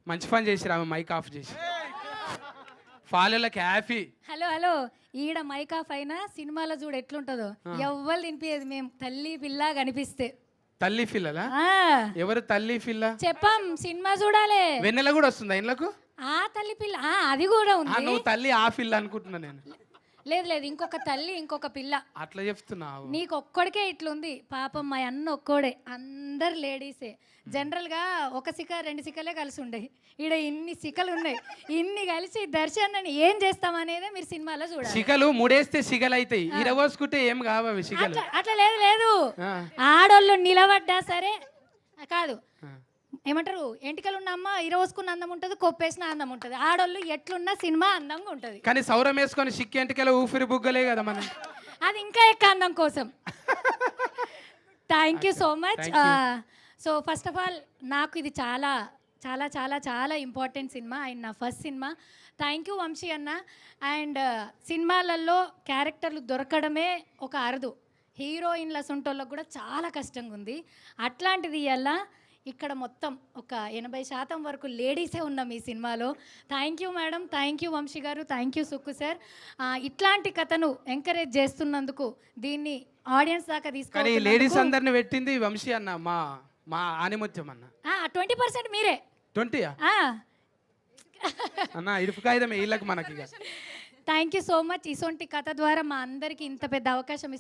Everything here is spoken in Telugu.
మంచి పని చేసిరా ఆమె మైక్ ఆఫ్ చేసి ఫాలోలకి హ్యాపీ. హలో హలో, ఈడ మైక్ ఆఫ్ అయినా సినిమాలో చూడు ఎట్లుంటుందో, ఎవ్వరు తినిపించేది మేము తల్లి పిల్ల కనిపిస్తే. తల్లి పిల్లలా? ఆ, ఎవరు తల్లి పిల్ల? చెప్పాం సినిమా చూడాలి. వెన్నెల కూడా వస్తుందా ఇండ్లకు? ఆ తల్లి పిల్ల, ఆ అది కూడా ఉంది. నువ్వు తల్లి ఆ పిల్ల అనుకుంటున్నా నేను. లేదు లేదు, ఇంకొక తల్లి ఇంకొక పిల్ల. అట్లా చెప్తున్నావు. నీకు ఒక్కడికే ఇట్లుంది పాపం, మా అన్న ఒక్కోడే, అందరు లేడీసే. జనరల్గా ఒక సిక రెండు సికలే కలిసి ఉండే, ఈడ ఇన్ని సికలు ఉన్నాయి. ఇన్ని కలిసి దర్శనాన్ని ఏం చేస్తామనేదే మీరు సినిమాలో చూడాలి. సిగలు ముడేస్తే సిగలు అవుతాయి, ఇరవోసుకుంటే ఏం కావవి సిగలు. అట్లా లేదు లేదు, ఆడోళ్ళు నిలబడ్డా సరే కాదు, ఏమంటారు, ఎంటికలు ఉన్న అమ్మ ఇరవోసుకున్న అందం ఉంటుంది, కొప్పేసిన అందం ఉంటుంది. ఆడోళ్ళు ఎట్లున్నా సినిమా అందంగా ఉంటుంది. కానీ సౌరం వేసుకొని సిక్కి ఎంటికలు ఊపిరి బుగ్గలే కదా మనం. అది ఇంకా ఎక్కువ అందం కోసం. Thank you so much. So first of all నాకు ఇది చాలా చాలా చాలా చాలా ఇంపార్టెంట్ సినిమా అండ్ నా first cinema. Thank you Vamshi అన్న. అండ్ సినిమాలలో క్యారెక్టర్లు దొరకడమే ఒక అరుదు, హీరోయిన్ల సొంటోళ్ళకు కూడా చాలా కష్టంగా ఉంది. అట్లాంటిది ఇలా ఇక్కడ మొత్తం ఒక 80% వరకు లేడీసే ఉన్నాం ఈ సినిమాలో. Thank you madam, thank you Vamshi గారు, థ్యాంక్ యూ సుక్కు సార్. ఇట్లాంటి కథను ఎంకరేజ్ చేస్తున్నందుకు, దీన్ని ఆడియన్స్ దాకా కానీ లేడీస్ అందరిని పెట్టింది వంశీ అన్న, మా మా ఆనిముత్యం అన్న. 20% మీరే. 20 అన్న ఇరుపు కాగితం వీళ్ళకి మనకి. Thank you so much. ఇసొంటి కథ ద్వారా మా అందరికీ ఇంత పెద్ద అవకాశం